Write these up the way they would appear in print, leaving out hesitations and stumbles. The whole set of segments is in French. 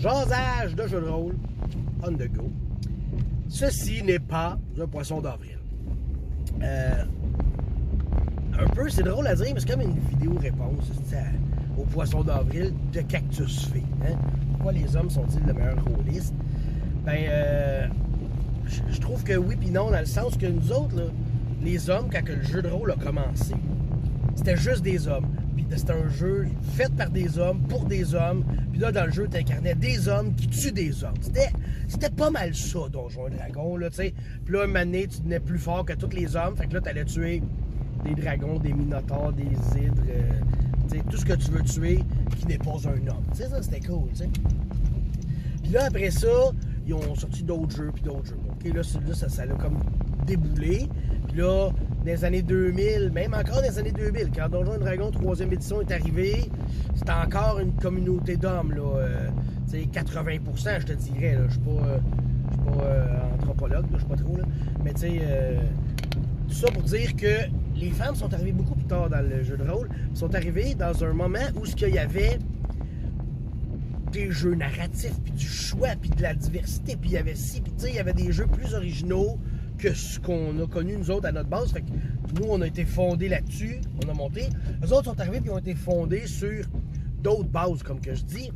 Jasage de jeu de rôle, on the go. Ceci n'est pas un poisson d'avril. Un peu, c'est drôle à dire, mais c'est comme une vidéo-réponse au poisson d'avril de Cactus Fée. Hein? Pourquoi les hommes sont-ils le meilleur rôliste? Ben, je trouve que oui puis non, dans le sens que nous autres, là, les hommes, quand le jeu de rôle a commencé, c'était juste des hommes. Puis c'était un jeu fait par des hommes, pour des hommes. Puis là, dans le jeu, tu incarnais des hommes qui tuent des hommes. C'était pas mal ça, Donjons et Dragons, là, tu sais. Puis là, un moment donné, tu devenais plus fort que tous les hommes. Fait que là, t'allais tuer des dragons, des minotaures, des hydres, tu sais, tout ce que tu veux tuer qui n'est pas un homme. Tu sais, ça, c'était cool, tu sais. Puis là, après ça, ils ont sorti d'autres jeux, puis d'autres jeux. OK, là, ça l'a comme déboulé. Puis là, dans les années 2000, même encore dans les années 2000, quand Donjons et Dragons 3e édition est arrivée, c'était encore une communauté d'hommes, là. Tu sais, 80%, je te dirais, là. Je suis pas anthropologue, là, je suis pas trop, là. Mais tu sais, tout ça pour dire que les femmes sont arrivées beaucoup plus tard dans le jeu de rôle. Ils sont arrivées dans un moment où il y avait des jeux narratifs, puis du choix, puis de la diversité, puis il y avait puis tu sais, il y avait des jeux plus originaux que ce qu'on a connu nous autres à notre base. Fait que nous, on a été fondés là-dessus, on a monté. Eux autres sont arrivés puis ont été fondés sur d'autres bases, comme que je dis.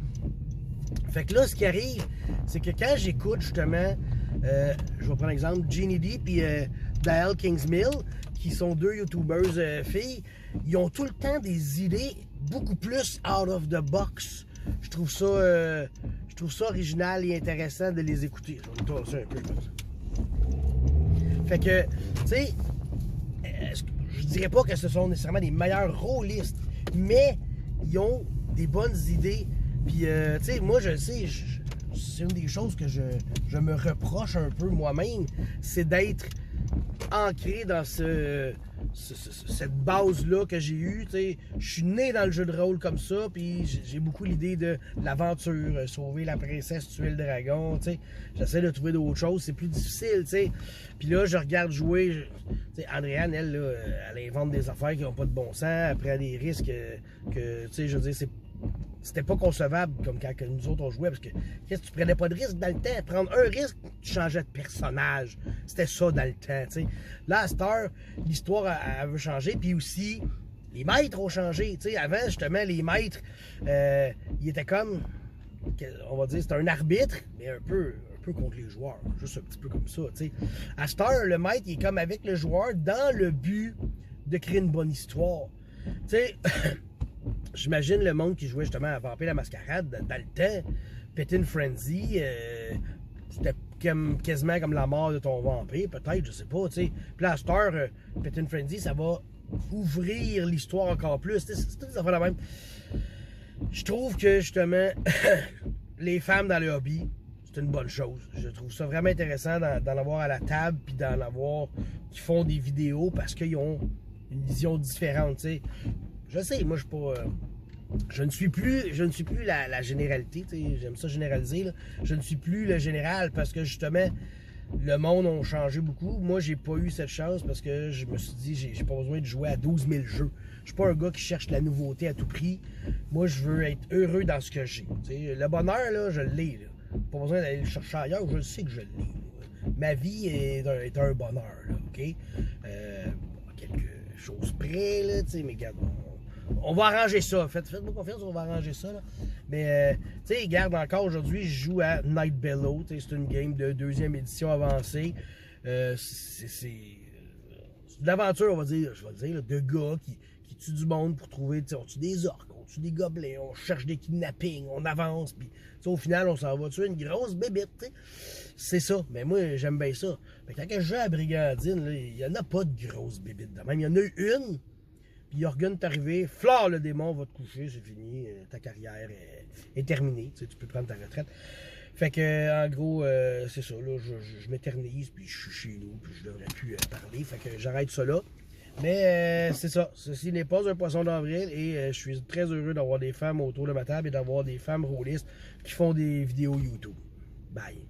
Fait que là, ce qui arrive, c'est que quand j'écoute justement, je vais prendre l'exemple, Jeannie D puis Dial Kingsmill, qui sont deux YouTubers filles, ils ont tout le temps des idées beaucoup plus out of the box. Je trouve ça original et intéressant de les écouter. Je vais me tasser un peu comme ça. Fait que, tu sais, je dirais pas que ce sont nécessairement les meilleurs rôlistes, mais ils ont des bonnes idées. Puis, tu sais, moi, je le sais, c'est une des choses que je me reproche un peu moi-même, c'est d'être ancré dans cette base-là que j'ai eue. Je suis né dans le jeu de rôle comme ça, puis j'ai beaucoup l'idée de l'aventure, sauver la princesse, tuer le dragon. J'essaie de trouver d'autres choses, c'est plus difficile. Puis là, je regarde jouer. Andréane, elle, là, elle invente des affaires qui n'ont pas de bon sens, elle prend des risques que je veux dire, c'était pas concevable comme quand nous autres on jouait, parce que qu'est-ce que tu prenais pas de risque dans le temps? Prendre un risque, tu changeais de personnage. C'était ça dans le temps, tu sais. Là, à cette heure, l'histoire, elle veut changer, puis aussi, les maîtres ont changé, tu sais. Avant, justement, les maîtres, ils étaient comme, on va dire, c'était un arbitre, mais un peu contre les joueurs, juste un petit peu comme ça, tu sais. À cette heure, le maître, il est comme avec le joueur dans le but de créer une bonne histoire. Tu sais, j'imagine le monde qui jouait justement à Vampire la Mascarade dans le temps, Pet-in Frenzy, c'était quasiment comme la mort de ton vampire, peut-être, je sais pas, tu sais. Puis là, à cette heure, Pet-in Frenzy, ça va ouvrir l'histoire encore plus. C'est tout ça fait la même. Je trouve que justement, les femmes dans le hobby, c'est une bonne chose. Je trouve ça vraiment intéressant d'en avoir à la table, puis d'en avoir qui font des vidéos parce qu'ils ont une vision différente, tu sais. Je sais, moi, je ne suis plus la généralité, j'aime ça généraliser, là. Je ne suis plus le général parce que, justement, le monde a changé beaucoup. Moi, j'ai pas eu cette chance parce que je me suis dit, j'ai pas besoin de jouer à 12 000 jeux. Je suis pas un gars qui cherche la nouveauté à tout prix. Moi, je veux être heureux dans ce que j'ai. Le bonheur, là, je l'ai, là. Pas besoin d'aller le chercher ailleurs, je le sais que je l'ai. Ma vie est un bonheur, là, OK? Quelque chose près, là, tu sais, mais regarde, on va arranger ça. Faites-moi confiance, on va arranger ça, là. Mais, tu sais, regarde, encore aujourd'hui, je joue à Night Bellow. C'est une game de 2e édition avancée. C'est de l'aventure, on va dire, je vais le dire, là, de gars qui tuent du monde pour trouver, on tue des orques, on tue des gobelins, on cherche des kidnappings, on avance, puis au final, on s'en va tuer une grosse bébête, t'sais. C'est ça. Mais moi, j'aime bien ça. Mais quand je joue à Brigandine, il n'y en a pas de grosses bébites de même. Il y en a eu une, puis Jorgen est arrivé, Flore le démon va te coucher, c'est fini, ta carrière est terminée, tu peux prendre ta retraite. Fait que, en gros, c'est ça, là, je m'éternise, puis je suis chez nous, puis je devrais plus parler, fait que j'arrête ça là. Mais c'est ça, ceci n'est pas un poisson d'avril, et je suis très heureux d'avoir des femmes autour de ma table et d'avoir des femmes rôlistes qui font des vidéos YouTube. Bye!